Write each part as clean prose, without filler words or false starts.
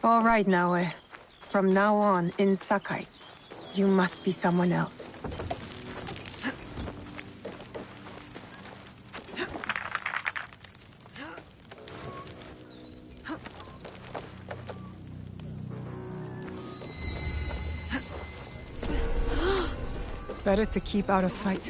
All right, Naoe. From now on, in Sakai, you must be someone else. Better to keep out of sight.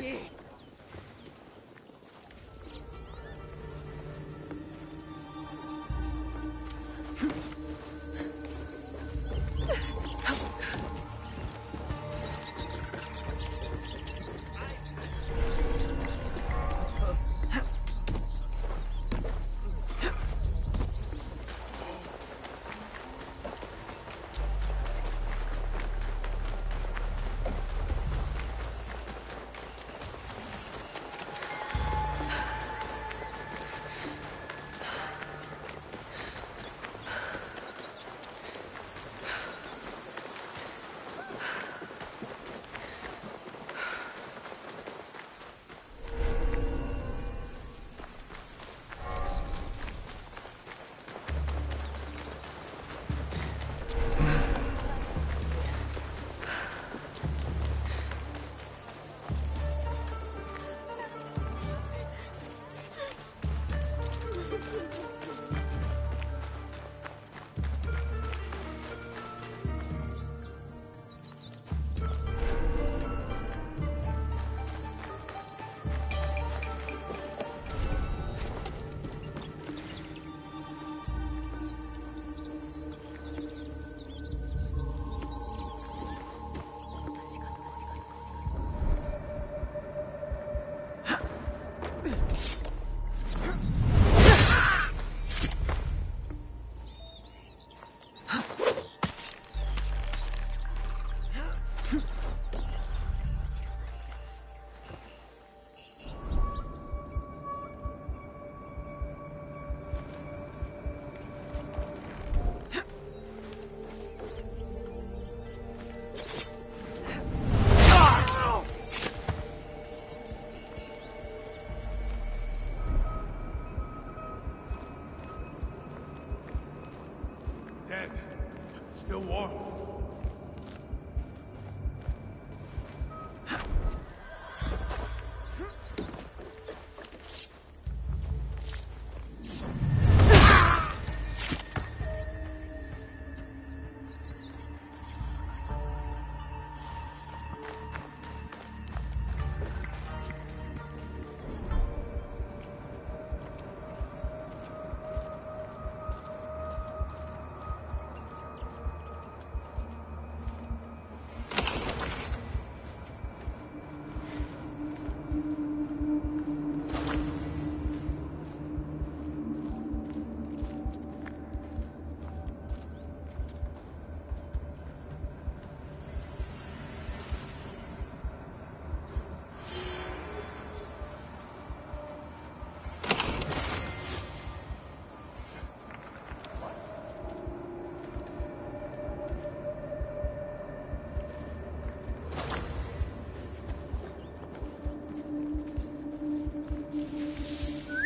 Still warm.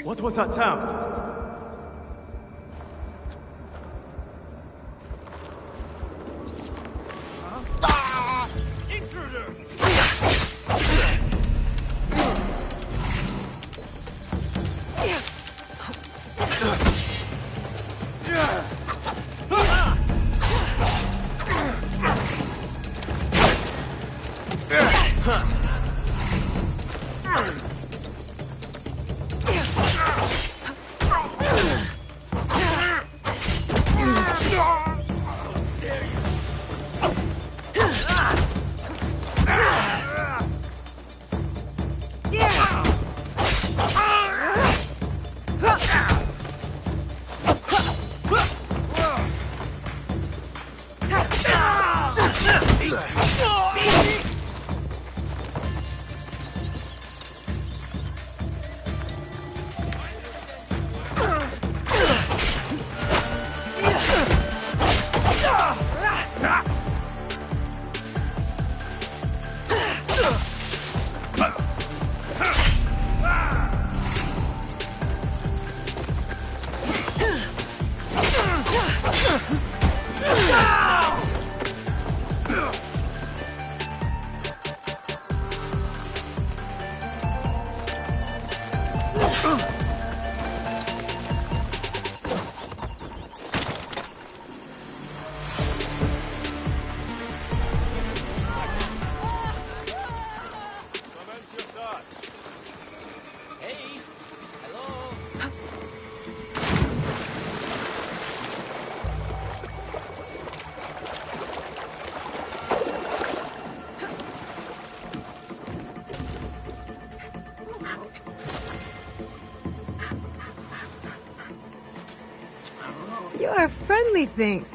What was that sound? lonely thing.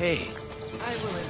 Hey. I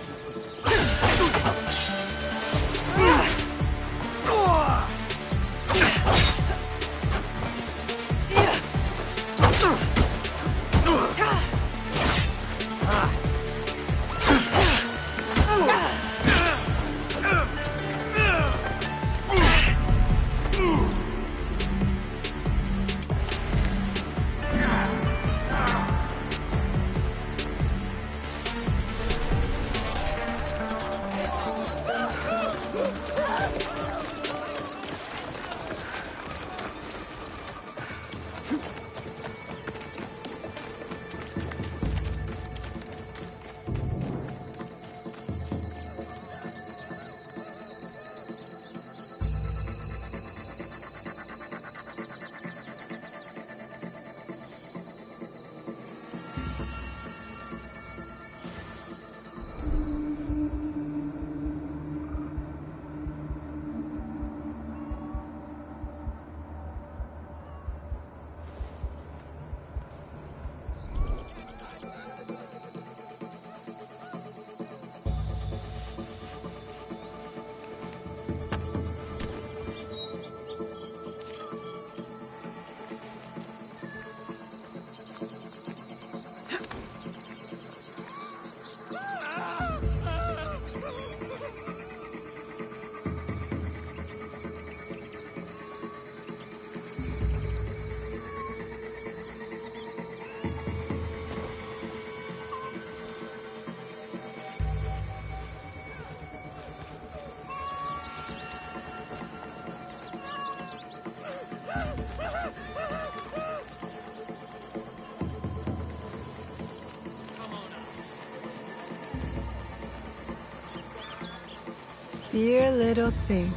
Dear little thing.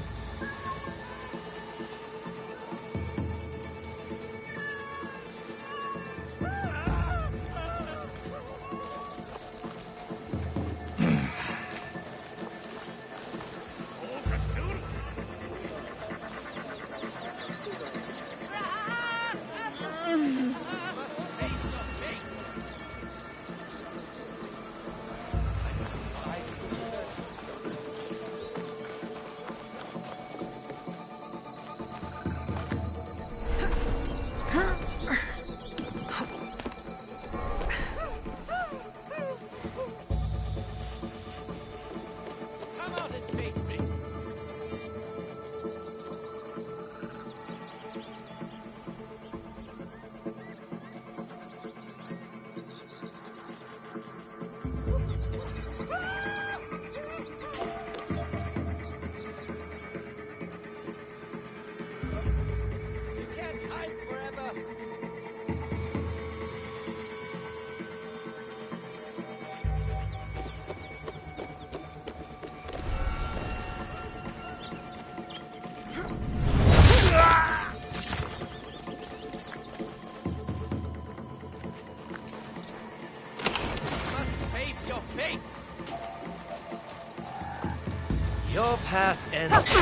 Your path ends.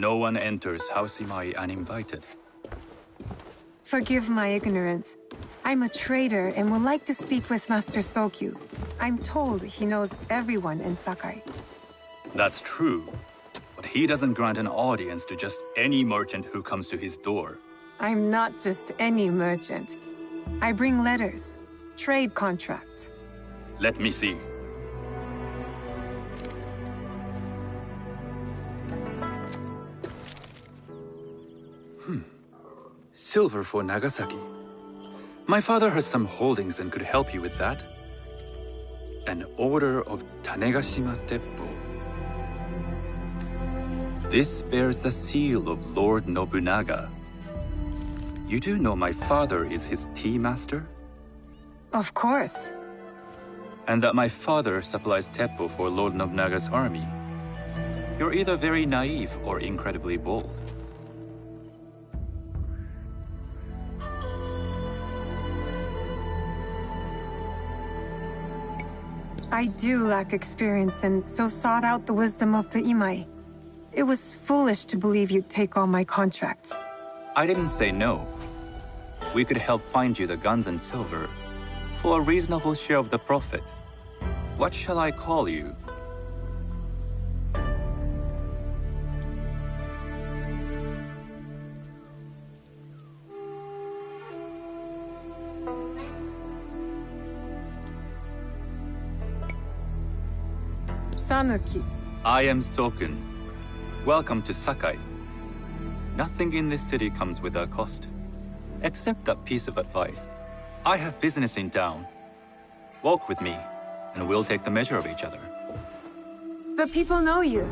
No one enters House Imai uninvited. Forgive my ignorance. I'm a trader and would like to speak with Master Sokyu. I'm told he knows everyone in Sakai. That's true, but he doesn't grant an audience to just any merchant who comes to his door. I'm not just any merchant. I bring letters, trade contracts. Let me see. Silver for Nagasaki. My father has some holdings and could help you with that. An order of Tanegashima Teppo. This bears the seal of Lord Nobunaga. You do know my father is his tea master? Of course. And that my father supplies Teppo for Lord Nobunaga's army. You're either very naive or incredibly bold. I do lack experience and so sought out the wisdom of the Imai. It was foolish to believe you'd take on my contracts. I didn't say no. We could help find you the guns and silver for a reasonable share of the profit. What shall I call you? Sanuki. I am Sokun. Welcome to Sakai. Nothing in this city comes without cost. Except that piece of advice. I have business in town. Walk with me, and we'll take the measure of each other. The people know you.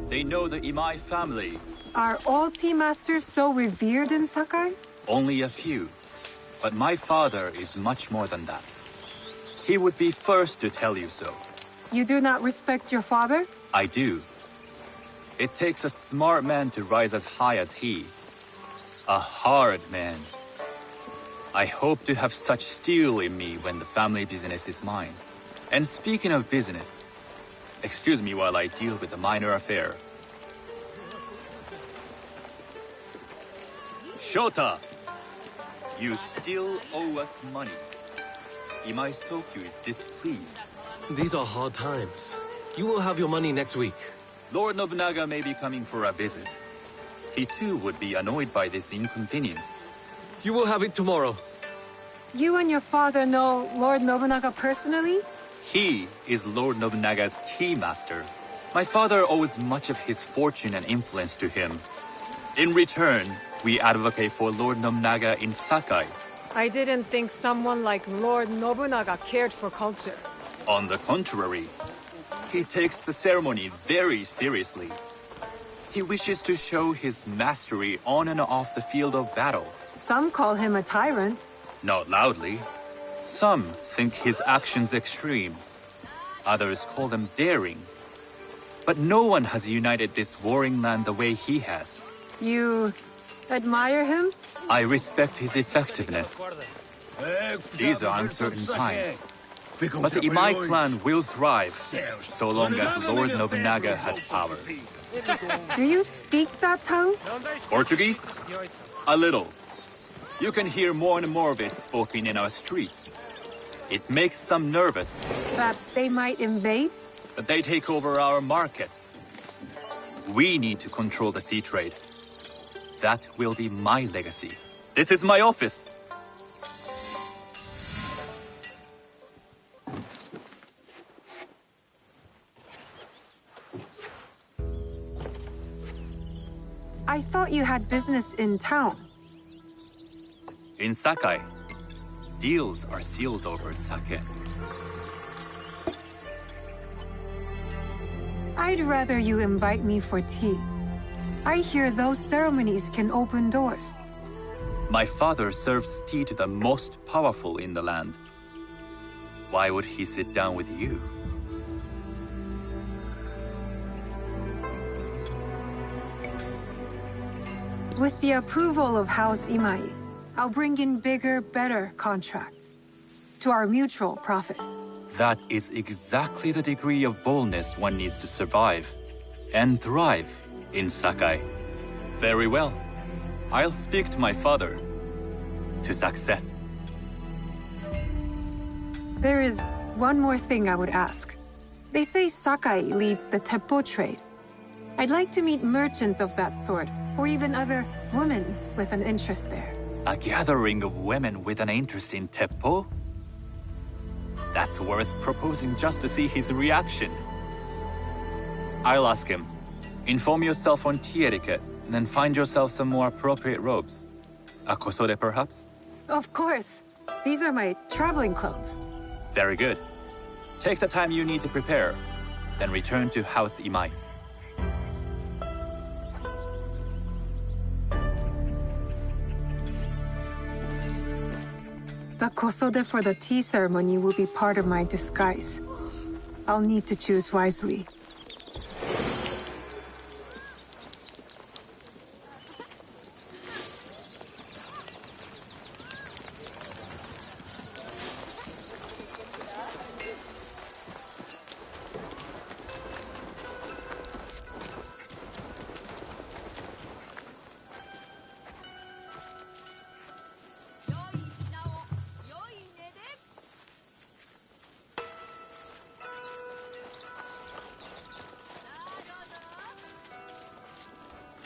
They know the Imai family. Are all tea masters so revered in Sakai? Only a few. But my father is much more than that. He would be first to tell you so. You do not respect your father? I do. It takes a smart man to rise as high as he. A hard man. I hope to have such steel in me when the family business is mine. And speaking of business, excuse me while I deal with a minor affair. Shota! You still owe us money. Imai Sokyu is displeased. These are hard times. You will have your money next week. Lord Nobunaga may be coming for a visit. He too would be annoyed by this inconvenience. You will have it tomorrow. You and your father know Lord Nobunaga personally? He is Lord Nobunaga's tea master. My father owes much of his fortune and influence to him. In return, we advocate for Lord Nobunaga in Sakai. I didn't think someone like Lord Nobunaga cared for culture. On the contrary, he takes the ceremony very seriously. He wishes to show his mastery on and off the field of battle. Some call him a tyrant. Not loudly. Some think his actions extreme. Others call them daring. But no one has united this warring land the way he has. You admire him? I respect his effectiveness. These are uncertain times. But the Imai clan will thrive, so long as Lord Nobunaga has power. Do you speak that tongue? Portuguese? A little. You can hear more and more of it spoken in our streets. It makes some nervous. That they might invade? That they take over our markets. We need to control the sea trade. That will be my legacy. This is my office. I thought you had business in town. In Sakai, deals are sealed over sake. I'd rather you invite me for tea. I hear those ceremonies can open doors. My father serves tea to the most powerful in the land. Why would he sit down with you? With the approval of House Imai, I'll bring in bigger, better contracts. To our mutual profit. That is exactly the degree of boldness one needs to survive and thrive in Sakai. Very well. I'll speak to my father. To success. There is one more thing I would ask. They say Sakai leads the teppo trade. I'd like to meet merchants of that sort, or even other women with an interest there. A gathering of women with an interest in teppo? That's worth proposing just to see his reaction. I'll ask him. Inform yourself on tea etiquette, then find yourself some more appropriate robes. A kosode, perhaps? Of course. These are my traveling clothes. Very good. Take the time you need to prepare, then return to House Imai. The kosode for the tea ceremony will be part of my disguise. I'll need to choose wisely.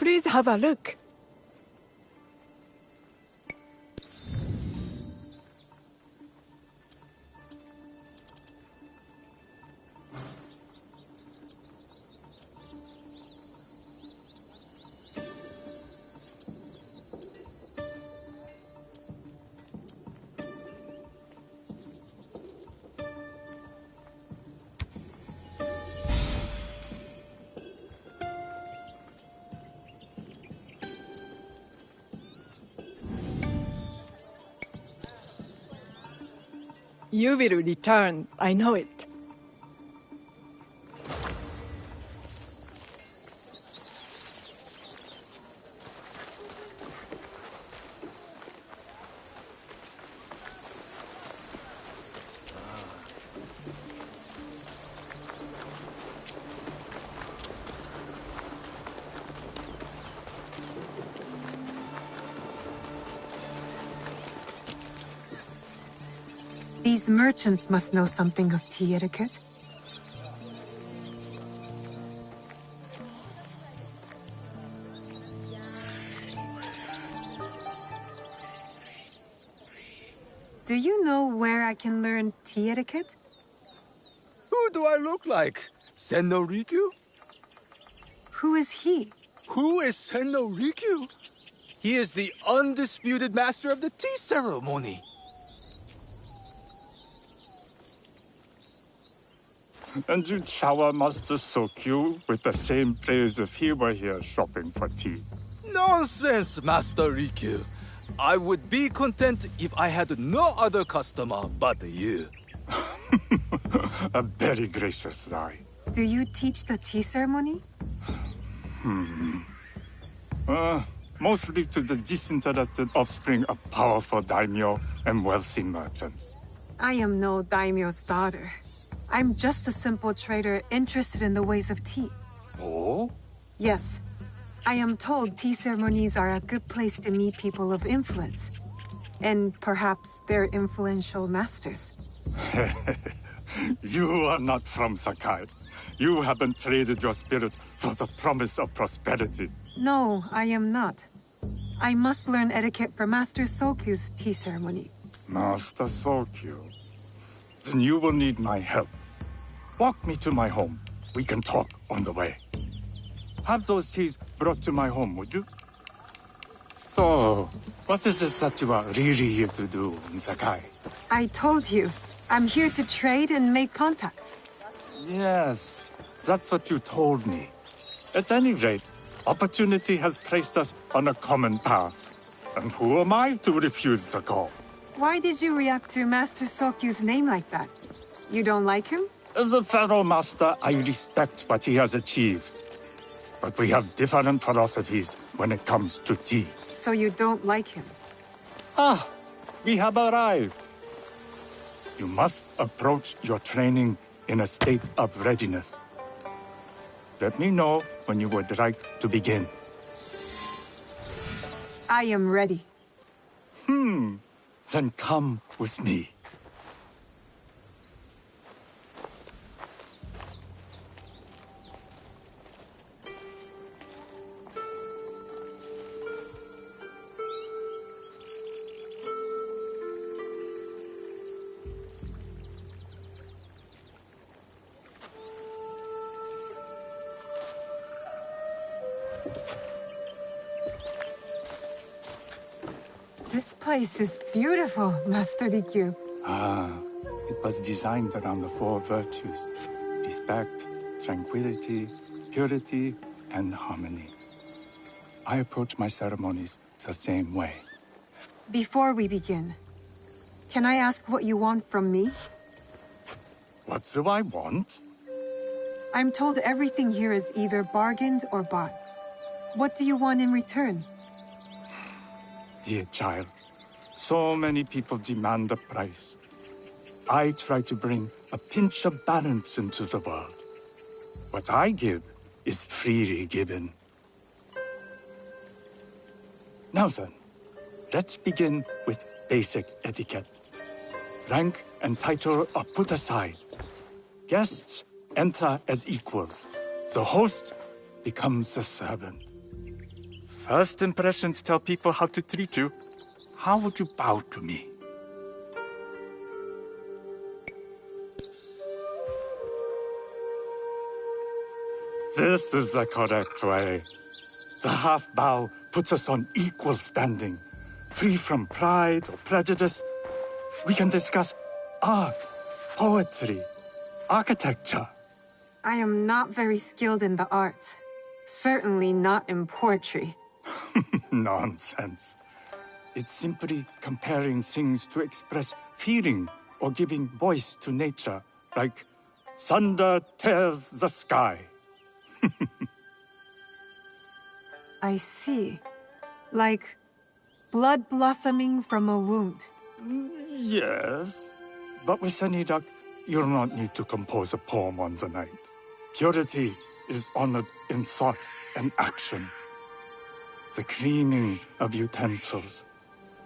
Please have a look. You will return, I know it. These merchants must know something of tea etiquette. Do you know where I can learn tea etiquette? Who do I look like? Senno Rikyu? Who is he? Who is Senno Rikyu? He is the undisputed master of the tea ceremony. And you shower Master Sokyu with the same praise if he were here shopping for tea. Nonsense, Master Rikyu. I would be content if I had no other customer but you. A very gracious lie. Do you teach the tea ceremony? Mostly to the disinterested offspring of powerful daimyo and wealthy merchants. I am no daimyo's daughter. I'm just a simple trader interested in the ways of tea. Oh? Yes. I am told tea ceremonies are a good place to meet people of influence. And perhaps their influential masters. You are not from Sakai. You haven't traded your spirit for the promise of prosperity. No, I am not. I must learn etiquette for Master Sokyu's tea ceremony. Master Sokyu. Then you will need my help. Walk me to my home. We can talk on the way. Have those teas brought to my home, would you? So, what is it that you are really here to do in Sakai? I told you, I'm here to trade and make contacts. Yes, that's what you told me. At any rate, opportunity has placed us on a common path. And who am I to refuse the call? Why did you react to Master Sokyu's name like that? You don't like him? As a Pharaoh Master, I respect what he has achieved. But we have different philosophies when it comes to tea. So you don't like him? Ah, we have arrived. You must approach your training in a state of readiness. Let me know when you would like to begin. I am ready. Then come with me. This place is beautiful, Master Rikyu. It was designed around the four virtues: respect, tranquility, purity, and harmony. I approach my ceremonies the same way. Before we begin, can I ask what you want from me? What do I want? I'm told everything here is either bargained or bought. What do you want in return? Dear child, so many people demand a price. I try to bring a pinch of balance into the world. What I give is freely given. Now then, let's begin with basic etiquette. Rank and title are put aside. Guests enter as equals. The host becomes the servant. First impressions tell people how to treat you. How would you bow to me? This is the correct way. The half bow puts us on equal standing, free from pride or prejudice. We can discuss art, poetry, architecture. I am not very skilled in the arts. Certainly not in poetry. Nonsense. It's simply comparing things to express feeling or giving voice to nature, like thunder tears the sky. I see. Like blood blossoming from a wound. Yes, but with any luck, you'll not need to compose a poem on the night. Purity is honored in thought and action. The cleaning of utensils,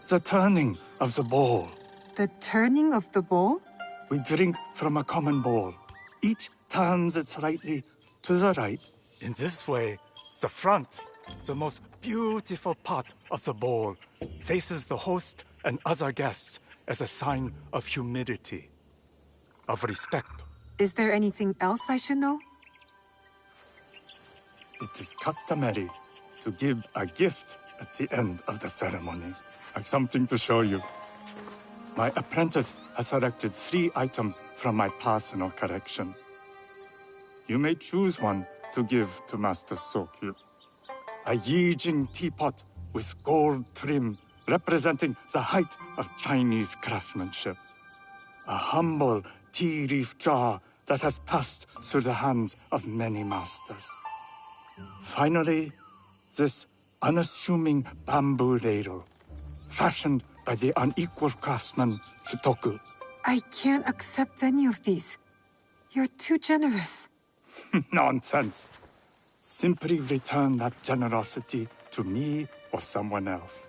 the turning of the bowl. The turning of the bowl? We drink from a common bowl. Each turns it slightly to the right. In this way, the front, the most beautiful part of the bowl, faces the host and other guests as a sign of humility, of respect. Is there anything else I should know? It is customary to give a gift at the end of the ceremony. I've something to show you. My apprentice has selected 3 items from my personal collection. You may choose one to give to Master Sokyu. A Yijing teapot with gold trim representing the height of Chinese craftsmanship. A humble tea leaf jar that has passed through the hands of many masters. Finally, this unassuming bamboo ladle, fashioned by the unequal craftsman Shutoku. I can't accept any of these. You're too generous. Nonsense. Simply return that generosity to me or someone else.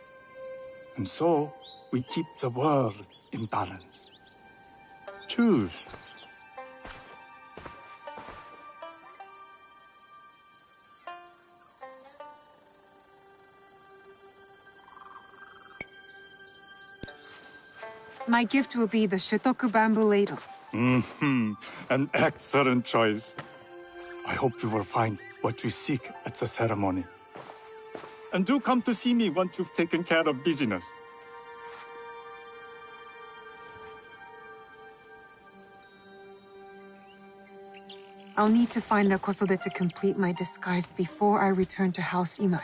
And so, we keep the world in balance. Choose. My gift will be the Shitoku bamboo ladle. An excellent choice. I hope you will find what you seek at the ceremony. And do come to see me once you've taken care of business. I'll need to find a kosode to complete my disguise before I return to House Imai.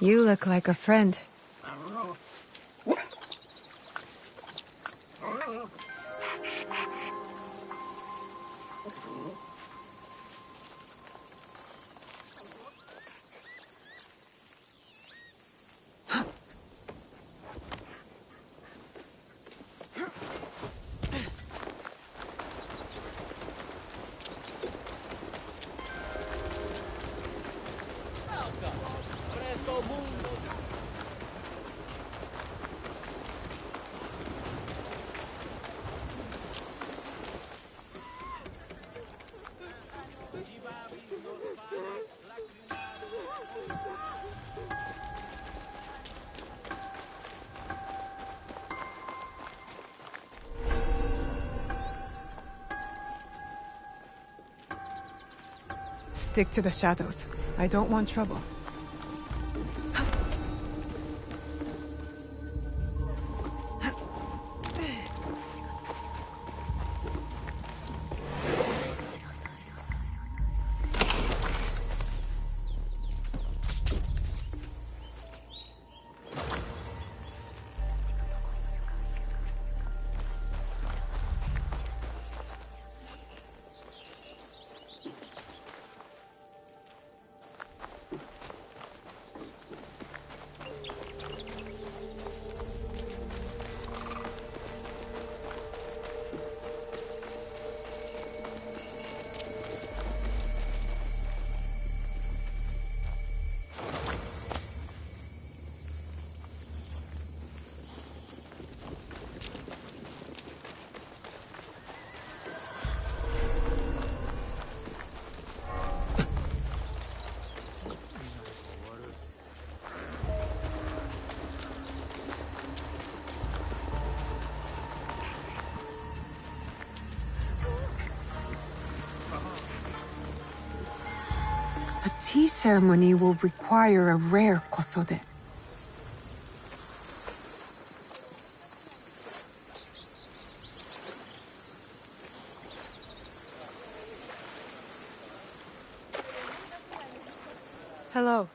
You look like a friend. Stick to the shadows. I don't want trouble. tea ceremony will require a rare kosode. Hello.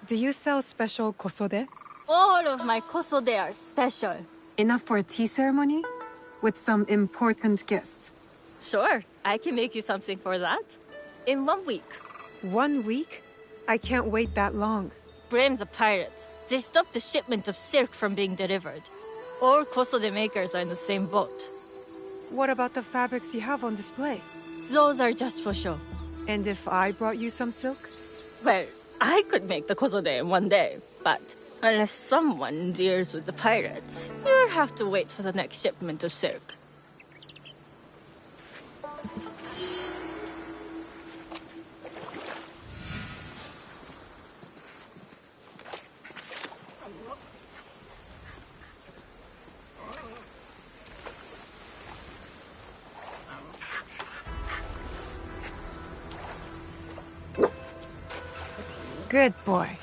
Do you sell special kosode? All of my kosode are special. Enough for a tea ceremony? With some important guests. Sure, I can make you something for that. In 1 week. 1 week? I can't wait that long. Blame the pirates. They stopped the shipment of silk from being delivered. All kosode makers are in the same boat. What about the fabrics you have on display? Those are just for show. And if I brought you some silk? Well, I could make the kosode in 1 day, but unless someone deals with the pirates, you'll have to wait for the next shipment of silk. Good boy.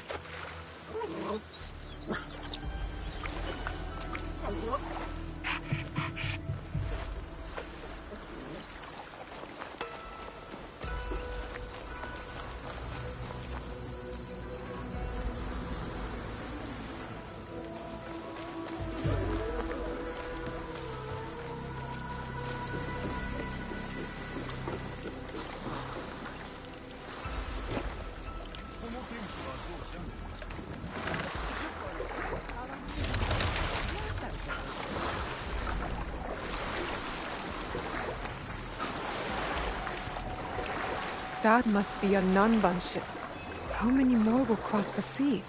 That must be a Nanban ship. How many more will cross the sea?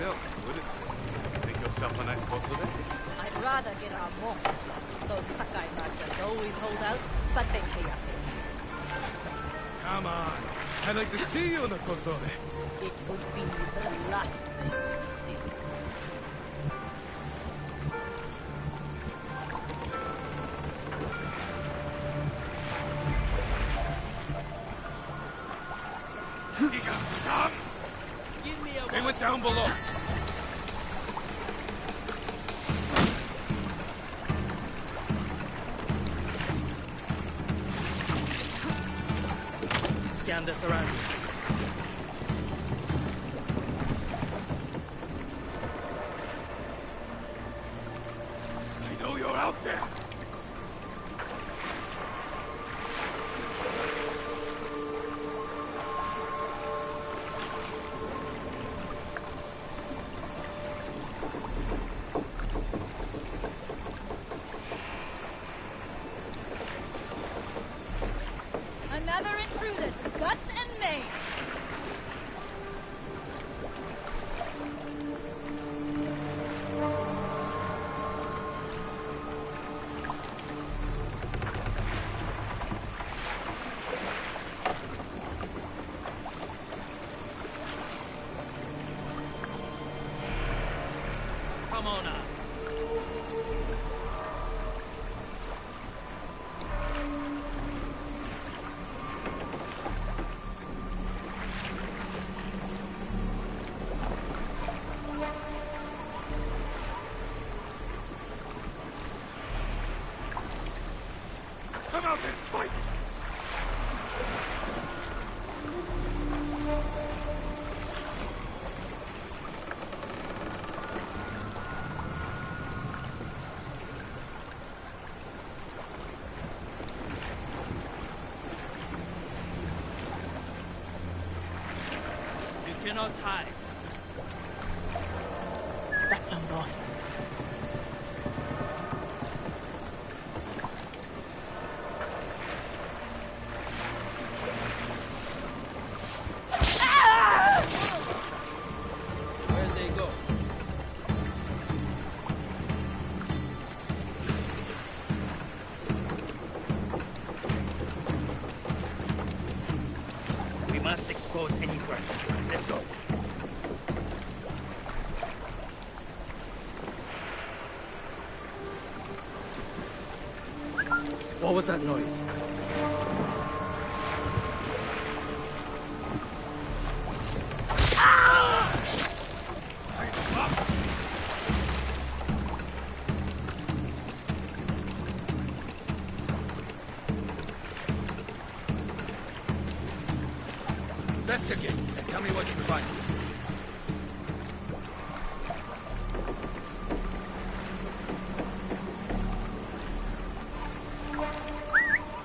silk, wouldn't it? Make yourself a nice kosode? I'd rather get our more. Those Sakai merchants always hold out, but they pay up. Come on. I'd like to see you in the kosode. It would be the last thing you see. He got some. They went down below. Scan the surroundings. I know you're out there. Another intruder, guts and main. Come on now. Come out and fight. You cannot hide. That sounds awful. Where'd they go? We must expose any threats. Let's go. What was that noise? Investigate and tell me what you find.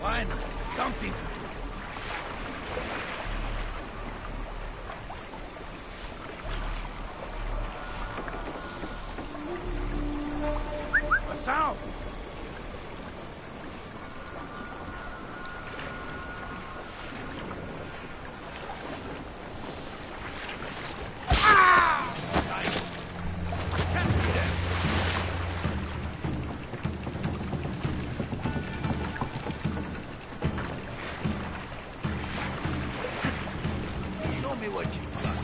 Finally, something to do. A sound! Show me what you got.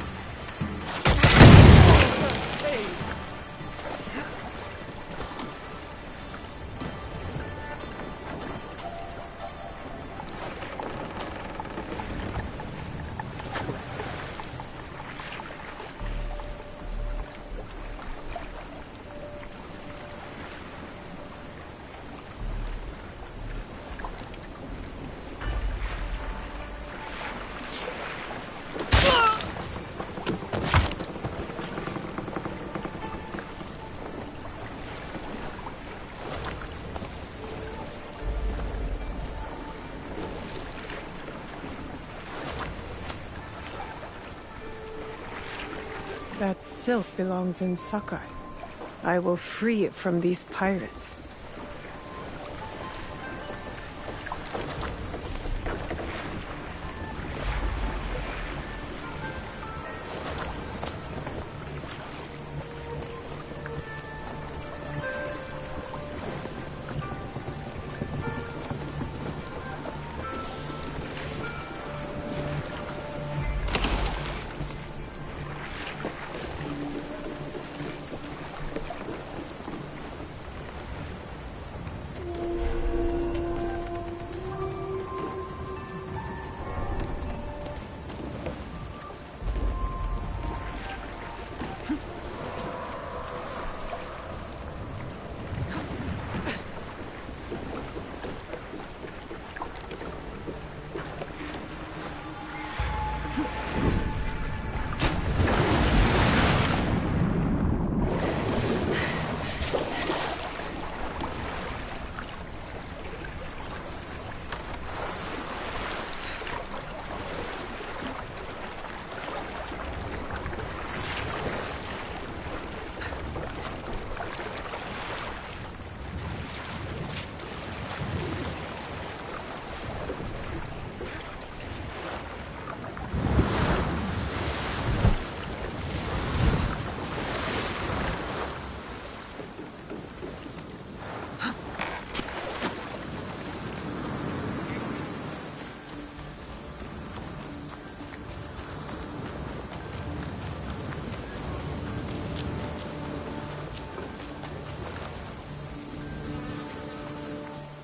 That silk belongs in Sakai. I will free it from these pirates.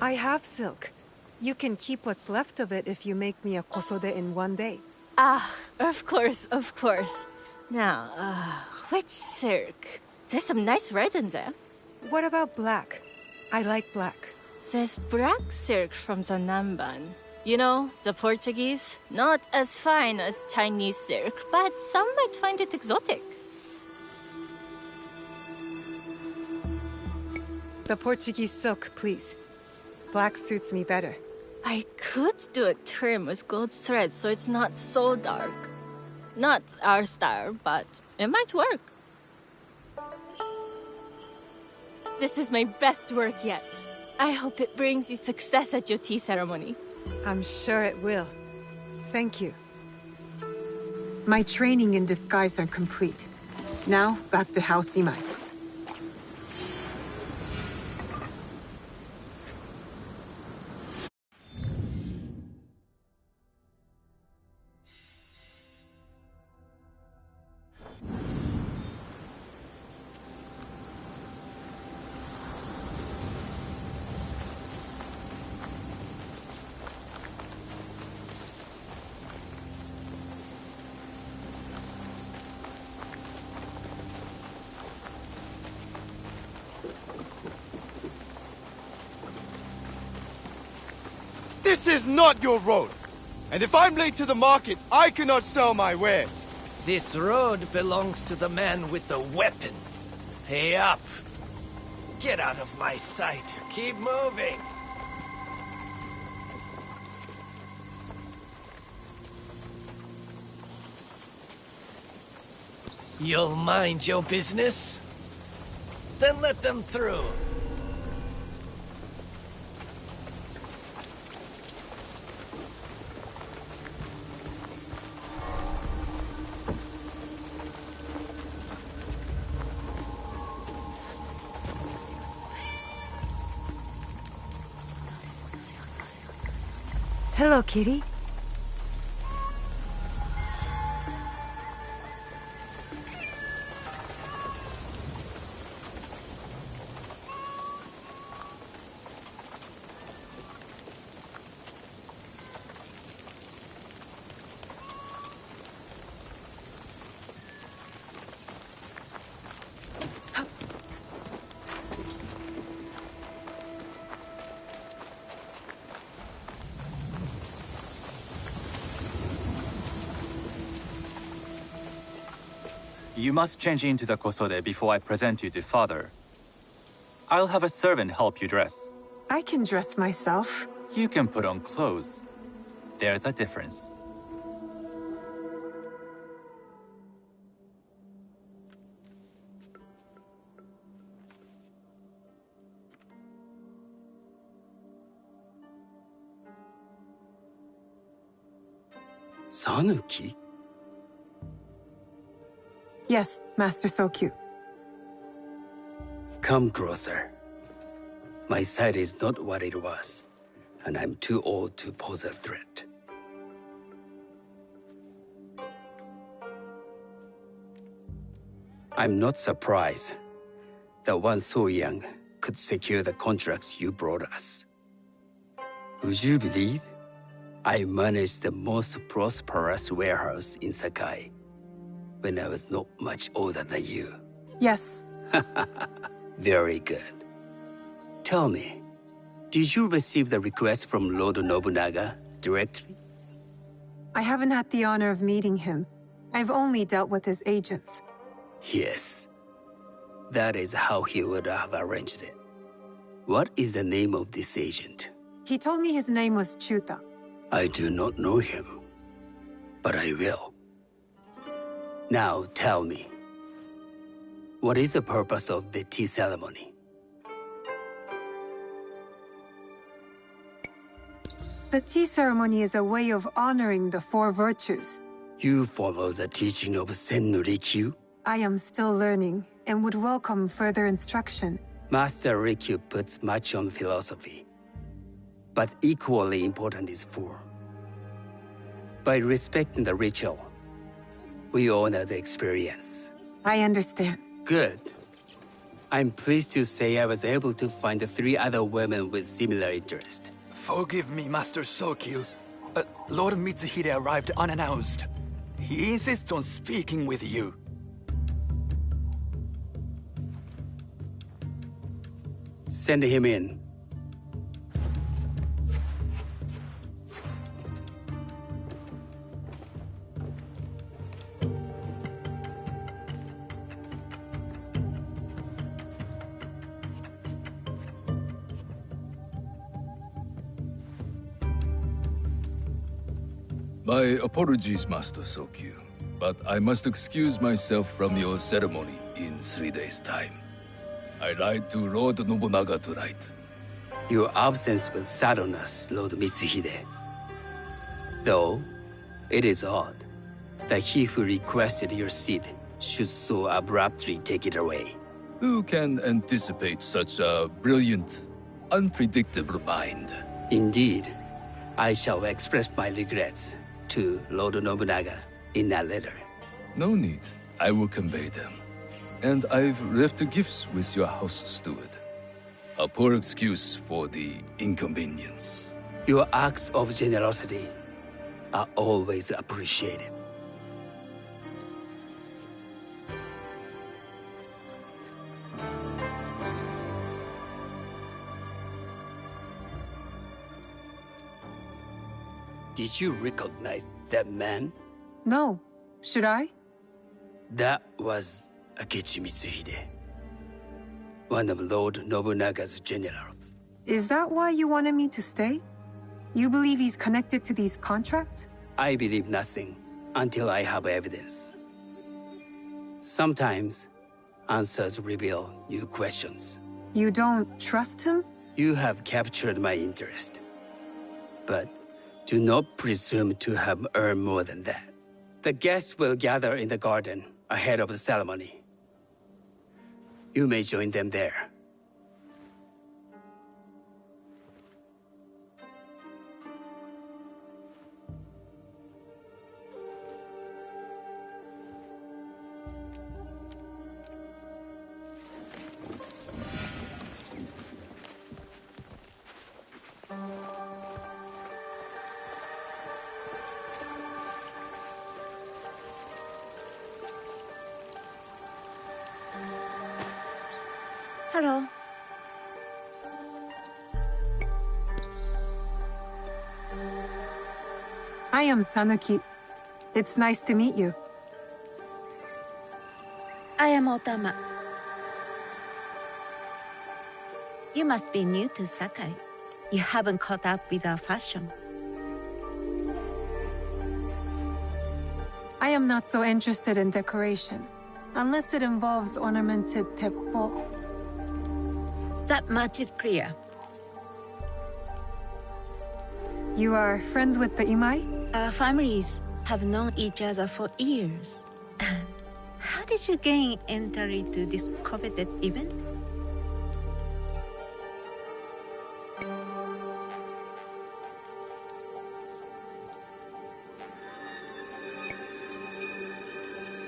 I have silk. You can keep what's left of it if you make me a kosode in 1 day. Ah, of course, of course. Now, which silk? There's some nice red in there. What about black? I like black. There's black silk from the Namban. You know, the Portuguese. Not as fine as Chinese silk, but some might find it exotic. The Portuguese silk, please. Black suits me better. I could do a trim with gold thread so it's not so dark. Not our style, but it might work. This is my best work yet. I hope it brings you success at your tea ceremony. I'm sure it will. Thank you. My training in disguise are complete. Now, back to House Imai. This is not your road! And if I'm late to the market, I cannot sell my wares. This road belongs to the man with the weapon. Hey up! Get out of my sight. Keep moving. You'll mind your business? Then let them through. Hello, kitty. You must change into the kosode before I present you to father. I'll have a servant help you dress. I can dress myself. You can put on clothes. There's a difference. Sanuki? Yes, Master Sokyu. Come closer. My sight is not what it was, and I'm too old to pose a threat. I'm not surprised that one so young could secure the contracts you brought us. Would you believe I managed the most prosperous warehouse in Sakai when I was not much older than you? Yes. Very good. Tell me, did you receive the request from Lord Nobunaga directly? I haven't had the honor of meeting him. I've only dealt with his agents. Yes. That is how he would have arranged it. What is the name of this agent? He told me his name was Chuta. I do not know him, but I will. Now tell me, what is the purpose of the tea ceremony? The tea ceremony is a way of honoring the four virtues. You follow the teaching of Sennu Rikyu? I am still learning and would welcome further instruction. Master Rikyu puts much on philosophy, but equally important is form. By respecting the ritual, we honor the experience. I understand. Good. I'm pleased to say I was able to find 3 other women with similar interest. Forgive me, Master Sokyu. Lord Mitsuhide arrived unannounced. He insists on speaking with you. Send him in. My apologies, Master Sokyu, but I must excuse myself from your ceremony in 3 days' time. I lied to Lord Nobunaga tonight. Your absence will sadden us, Lord Mitsuhide. Though, it is odd that he who requested your seat should so abruptly take it away. Who can anticipate such a brilliant, unpredictable mind? Indeed, I shall express my regrets to Lord Nobunaga in a letter. No need. I will convey them. And I've left the gifts with your house steward. A poor excuse for the inconvenience. Your acts of generosity are always appreciated. Did you recognize that man? No. Should I? That was Akechi Mitsuhide, one of Lord Nobunaga's generals. Is that why you wanted me to stay? You believe he's connected to these contracts? I believe nothing until I have evidence. Sometimes, answers reveal new questions. You don't trust him? You have captured my interest. But do not presume to have earned more than that. The guests will gather in the garden ahead of the ceremony. You may join them there. Hello. I am Sanuki. It's nice to meet you. I am Otama. You must be new to Sakai. You haven't caught up with our fashion. I am not so interested in decoration, unless it involves ornamented teppo. That much is clear. You are friends with the Imai? Our families have known each other for years. How did you gain entry to this coveted event?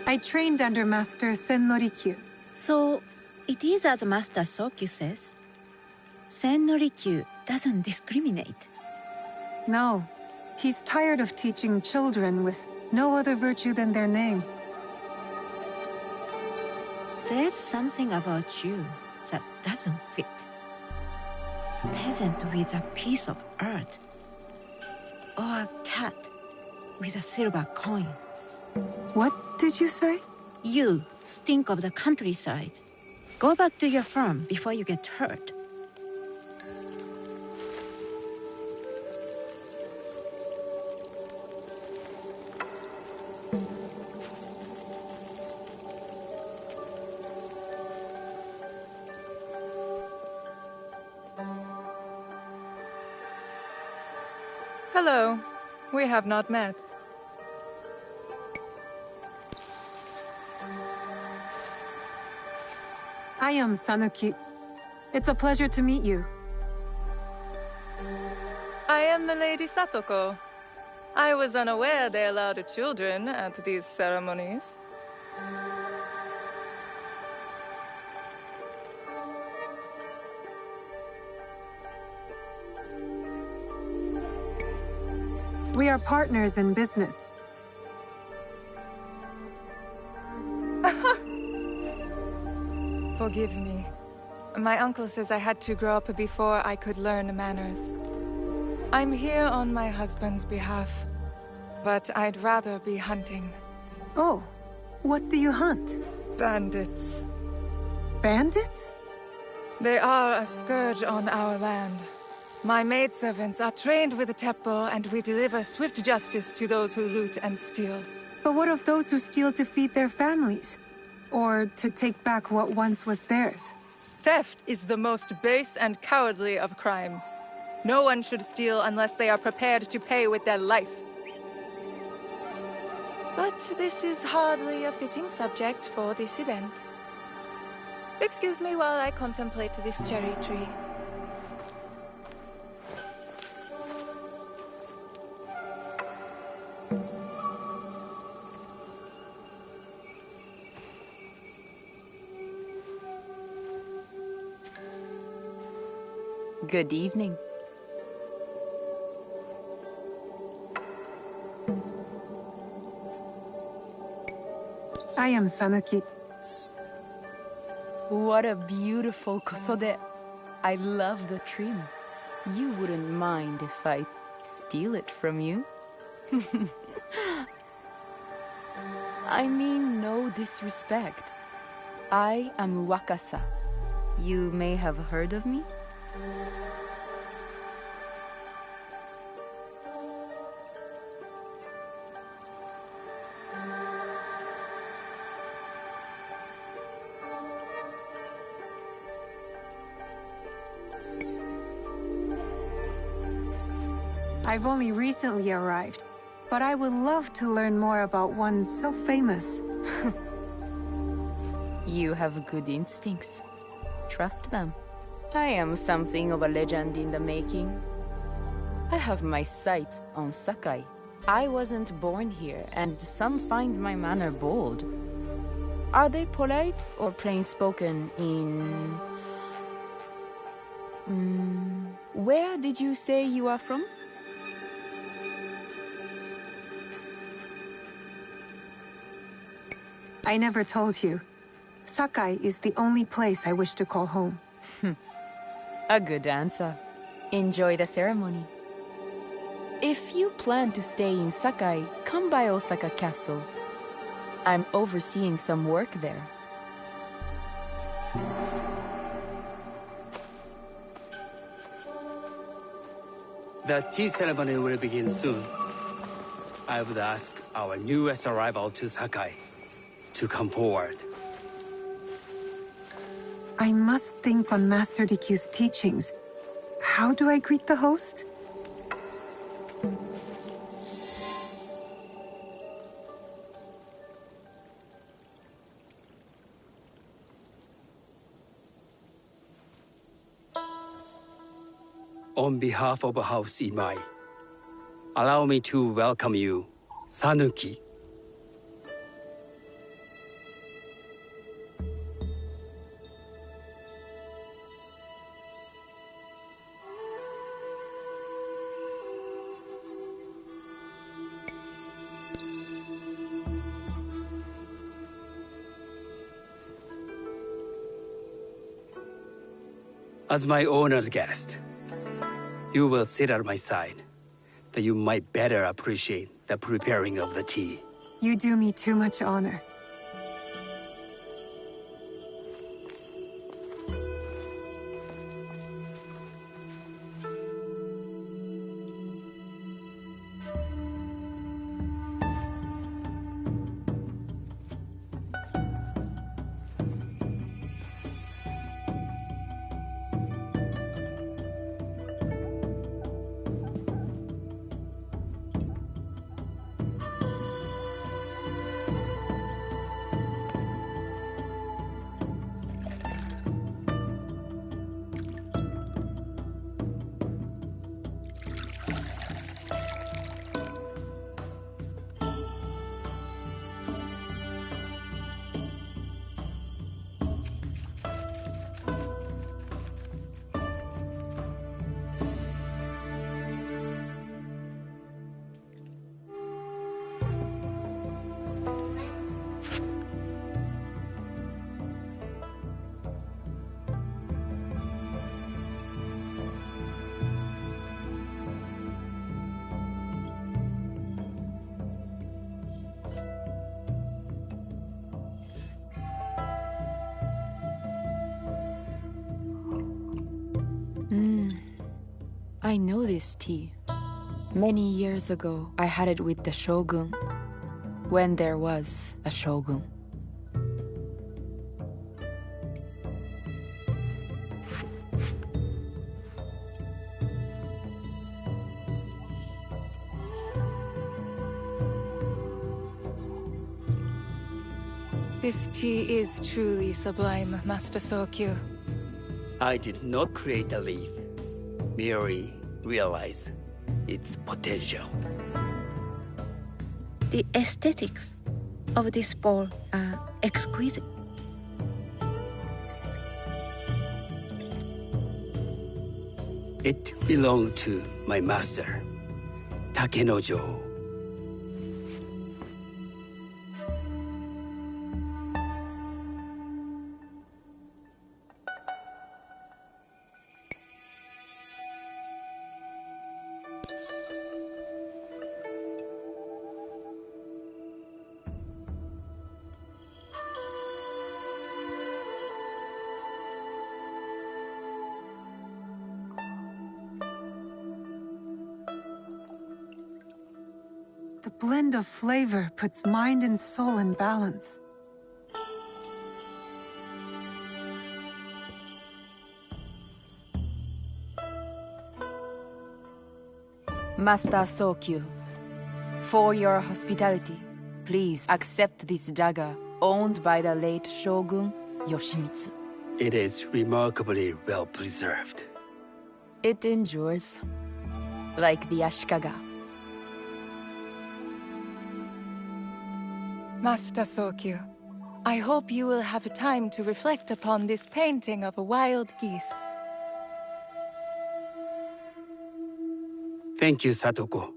I trained under Master Sen Norikyu. So, it is as Master Sokyu says. Sen Norikyu doesn't discriminate. No. He's tired of teaching children with no other virtue than their name. There's something about you that doesn't fit. Peasant with a piece of earth. Or a cat with a silver coin. What did you say? You stink of the countryside. Go back to your farm before you get hurt. Hello. We have not met. I am Sanuki. It's a pleasure to meet you. I am Milady Satoko. I was unaware they allowed children at these ceremonies. We are partners in business. Forgive me. My uncle says I had to grow up before I could learn manners. I'm here on my husband's behalf, but I'd rather be hunting. Oh, what do you hunt? Bandits. Bandits? They are a scourge on our land. My maidservants are trained with the Teppo, and we deliver swift justice to those who loot and steal. But what of those who steal to feed their families? Or to take back what once was theirs? Theft is the most base and cowardly of crimes. No one should steal unless they are prepared to pay with their life. But this is hardly a fitting subject for this event. Excuse me while I contemplate this cherry tree. Good evening. I am Sanuki. What a beautiful kosode. I love the trim. You wouldn't mind if I steal it from you? I mean no disrespect. I am Wakasa. You may have heard of me? I've only recently arrived, but I would love to learn more about one so famous. You have good instincts. Trust them. I am something of a legend in the making. I have my sights on Sakai. I wasn't born here, and some find my manner bold. Are they polite or plain-spoken in... Where did you say you are from? I never told you. Sakai is the only place I wish to call home. A good answer. Enjoy the ceremony. If you plan to stay in Sakai, come by Osaka Castle. I'm overseeing some work there. The tea ceremony will begin soon. I would ask our newest arrival to Sakai to come forward. I must think on Master Rikyu's teachings. How do I greet the host? On behalf of House Imai, allow me to welcome you, Sanuki. As my honored guest, you will sit at my side, that you might better appreciate the preparing of the tea. You do me too much honor. I know this tea. Many years ago, I had it with the shogun, when there was a shogun. This tea is truly sublime, Master Sokyu. I did not create a leaf, merely realize its potential. The aesthetics of this bowl are exquisite. It belonged to my master, Takenojo. The blend of flavor puts mind and soul in balance. Master Sokyu, for your hospitality, please accept this dagger owned by the late Shogun Yoshimitsu. It is remarkably well preserved. It endures, like the Ashikaga. Master Sokyu, I hope you will have time to reflect upon this painting of a wild geese. Thank you, Satoko.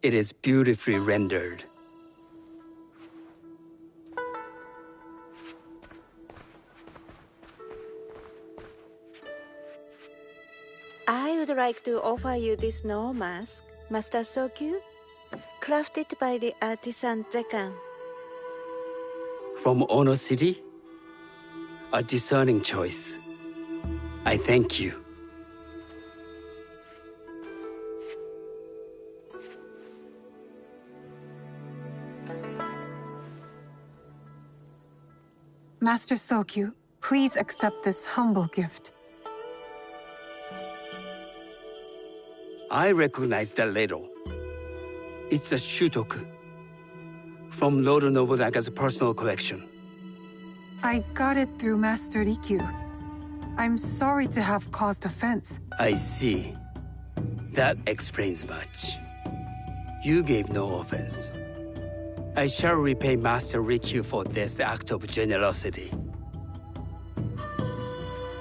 It is beautifully rendered. I would like to offer you this snow mask, Master Sokyu, crafted by the artisan Zekan. From Ono City? A discerning choice. I thank you. Master Sokyu, please accept this humble gift. I recognize the ladle. It's a shutoku from Lord Nobunaga's personal collection. I got it through Master Rikyu. I'm sorry to have caused offense. I see. That explains much. You gave no offense. I shall repay Master Rikyu for this act of generosity.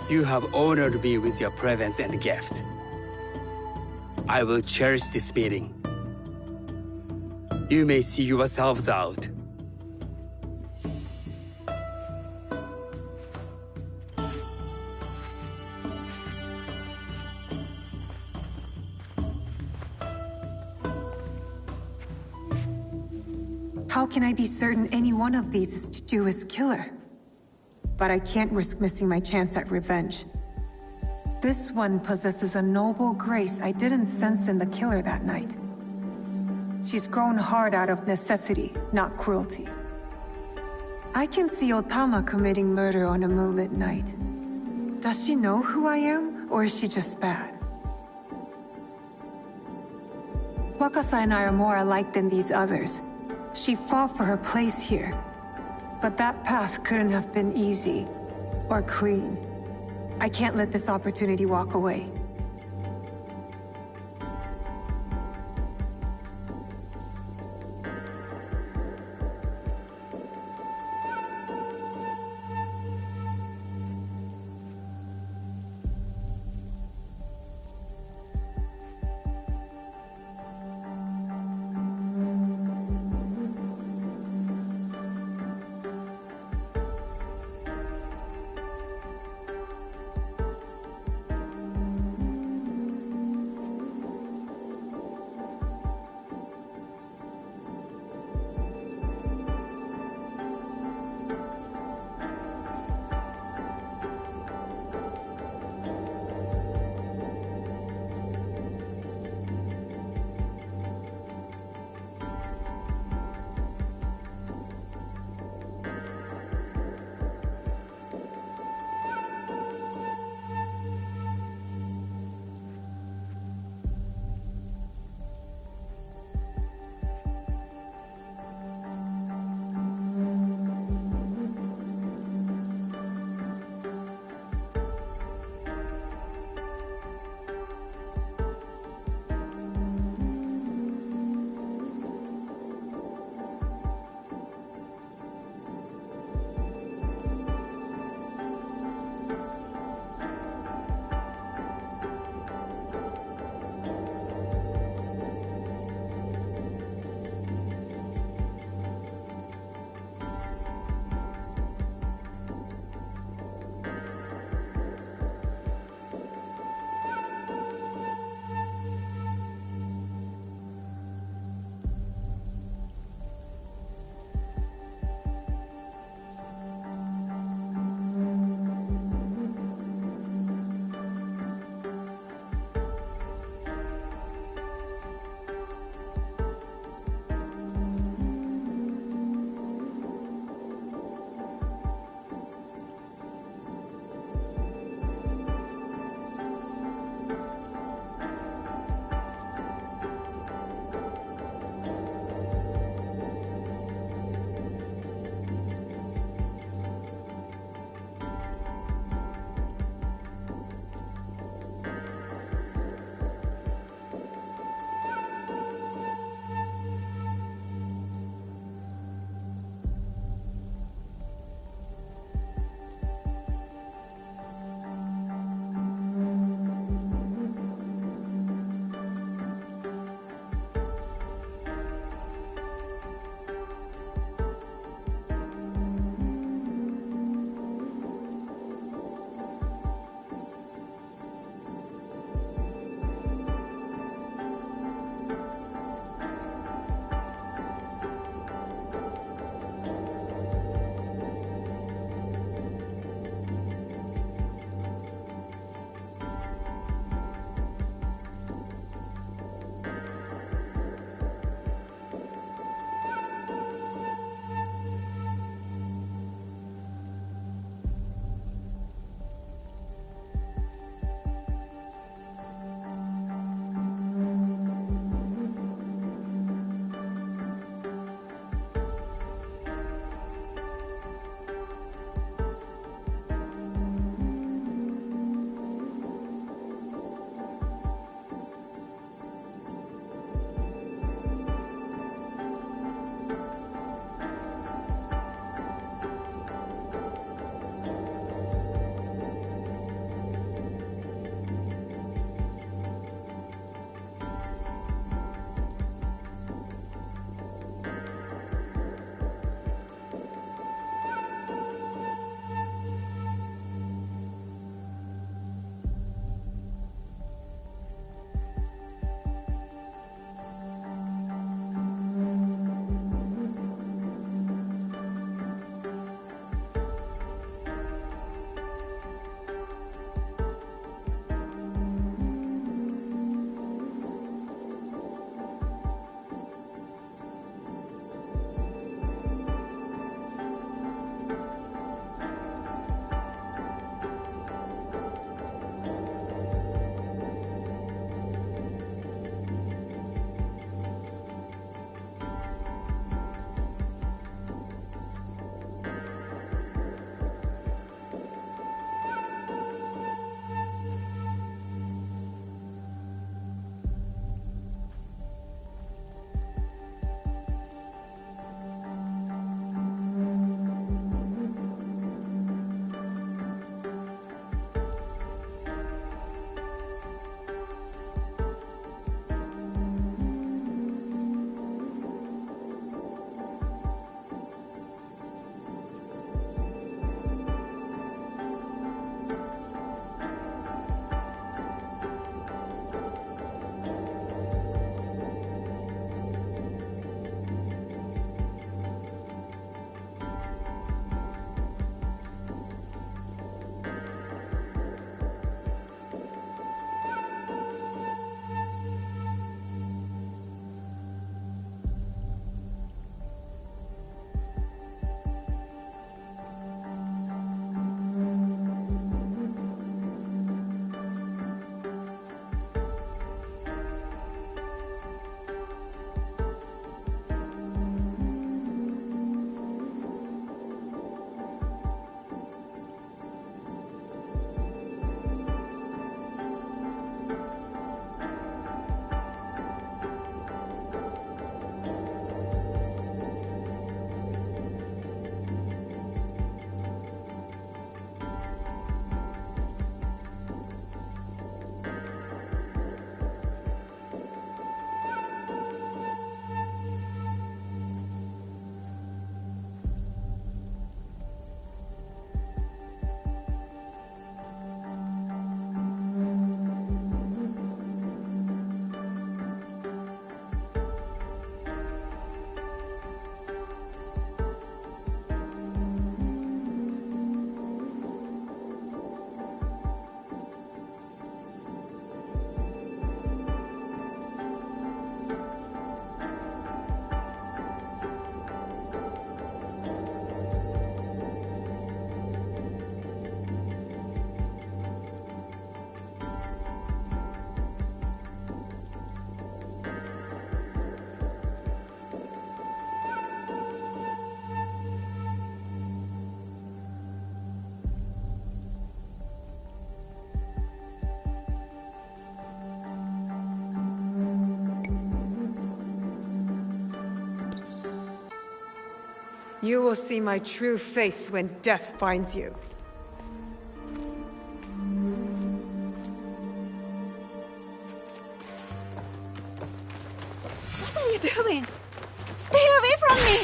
You have honored me with your presence and gift. I will cherish this meeting. You may see yourselves out. How can I be certain any one of these is Chichua's killer? But I can't risk missing my chance at revenge. This one possesses a noble grace I didn't sense in the killer that night. She's grown hard out of necessity, not cruelty. I can see Otama committing murder on a moonlit night. Does she know who I am, or is she just bad? Wakasa and I are more alike than these others. She fought for her place here. But that path couldn't have been easy, or clean. I can't let this opportunity walk away. You will see my true face when death finds you. What are you doing? Stay away from me!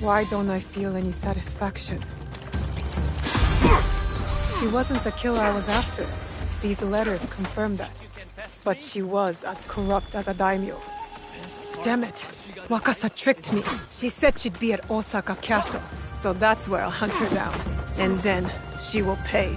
Why don't I feel any satisfaction? She wasn't the killer I was after. These letters confirm that. But she was as corrupt as a daimyo. Damn it! Wakasa tricked me. She said she'd be at Osaka Castle. So that's where I'll hunt her down. And then she will pay.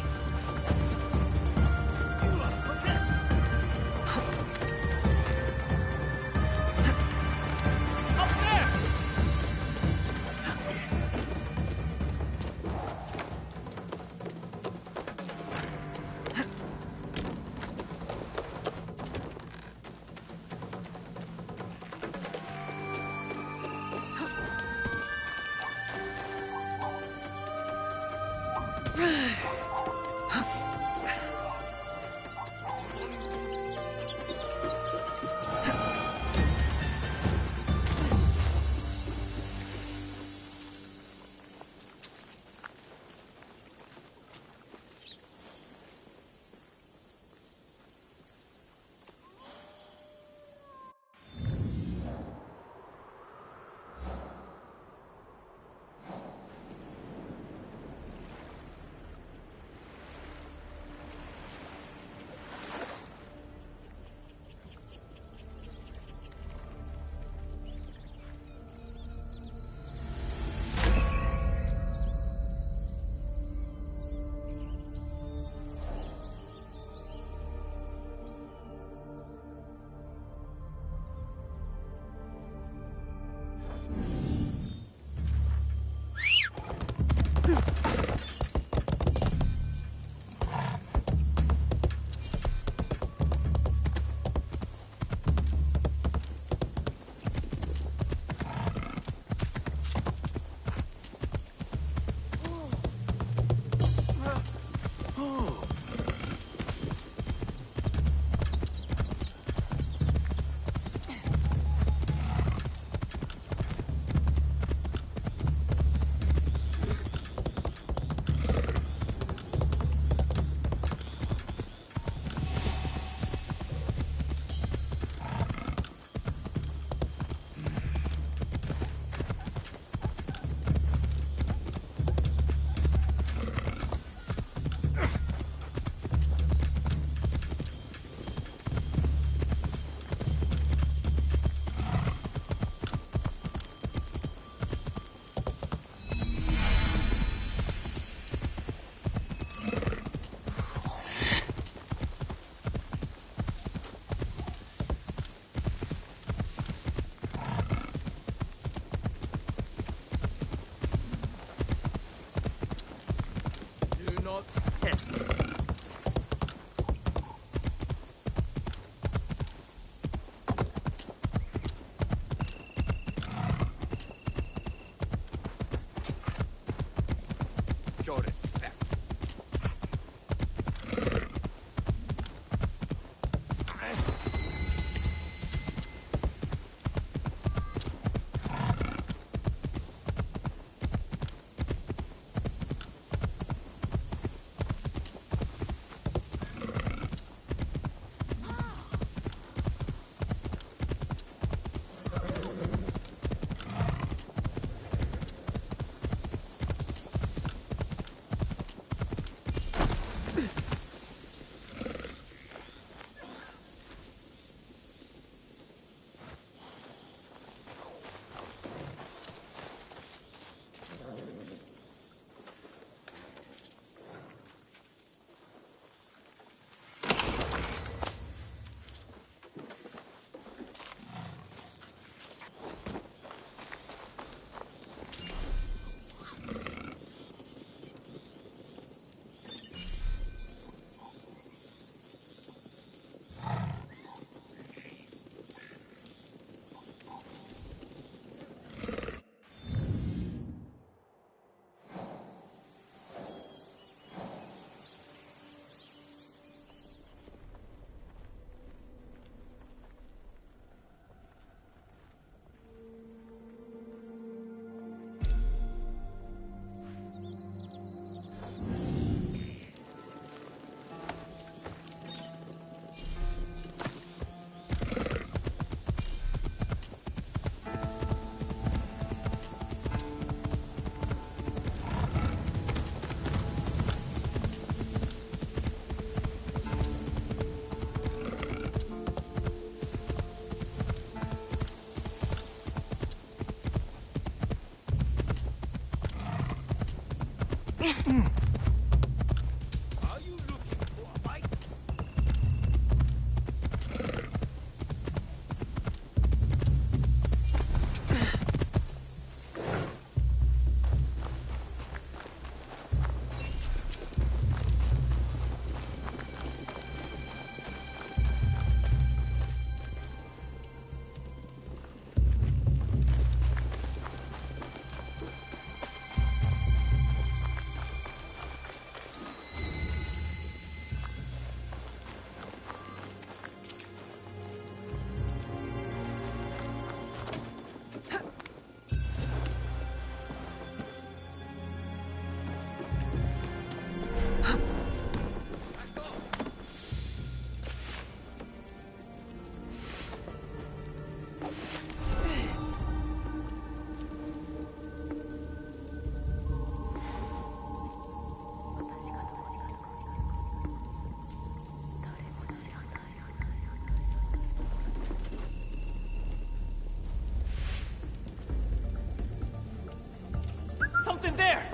Something there!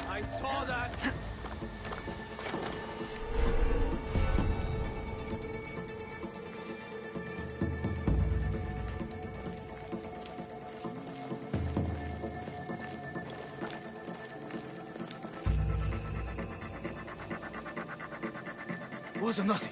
I saw that! Wasn't nothing.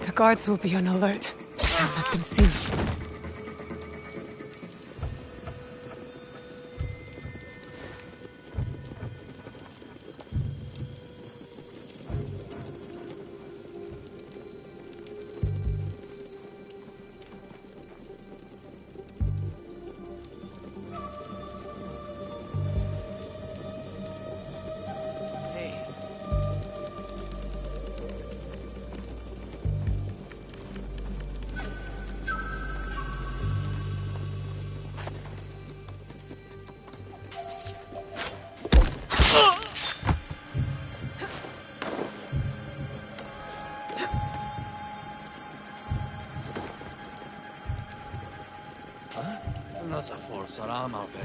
The guards will be on alert. Don't let them see me. Another force alarm, I'll bet.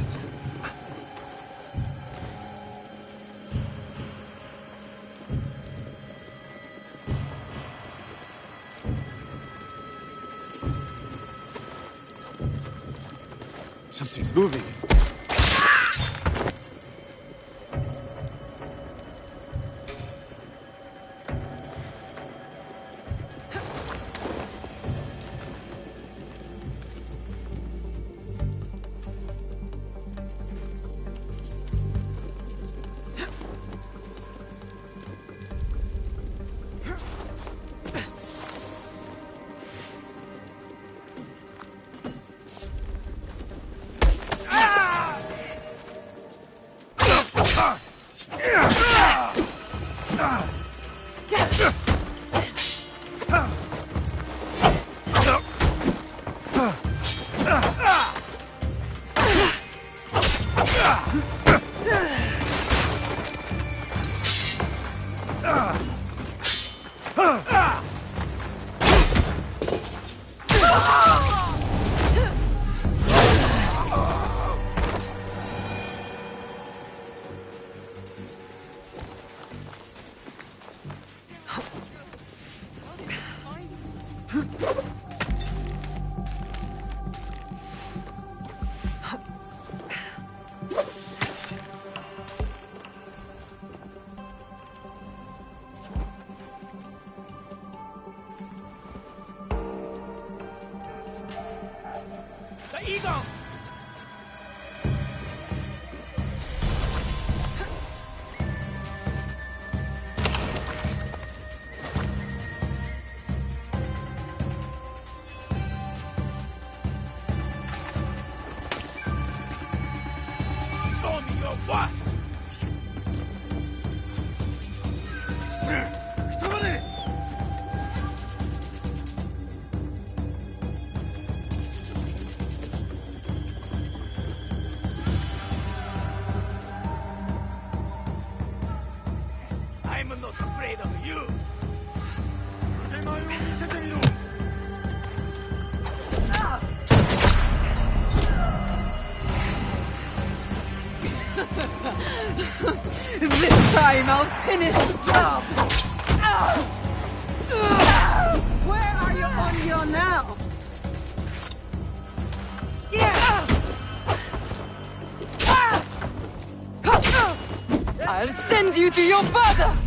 Something's moving. Ah! I'm not afraid of you. This time I'll finish the job! Where are you on your now? I'll send you to your father!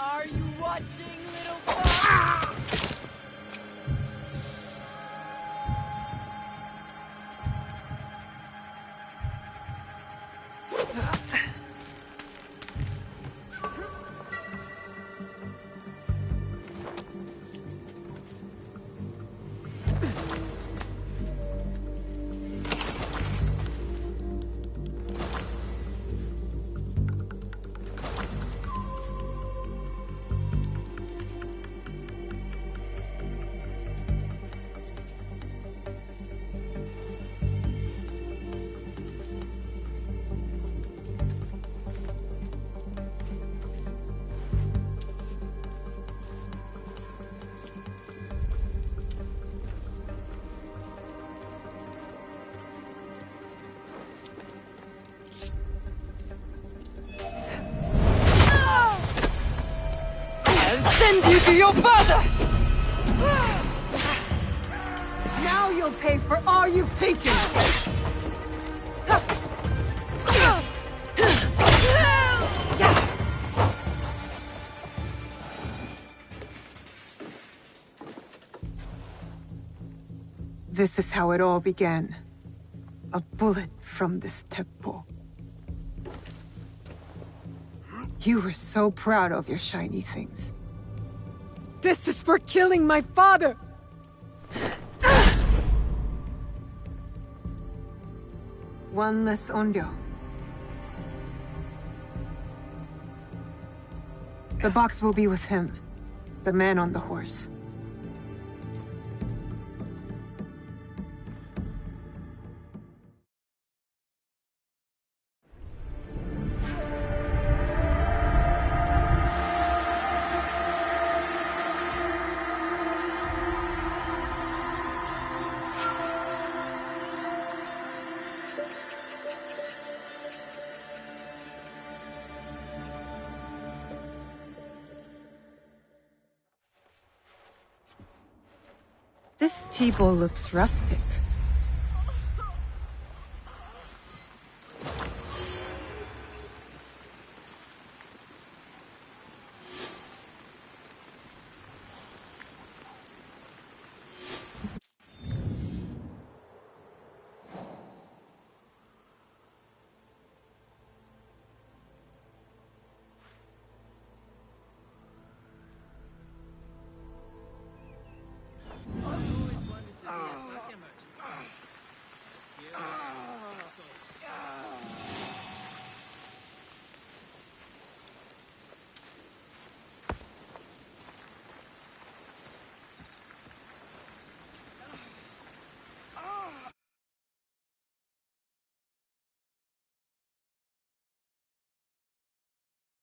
Are you watching, little boy? Send you to your father! Now you'll pay for all you've taken! This is how it all began. A bullet from this teppo. You were so proud of your shiny things. This is for killing my father! One less Onryo. The box will be with him, the man on the horse. This teppo looks rustic.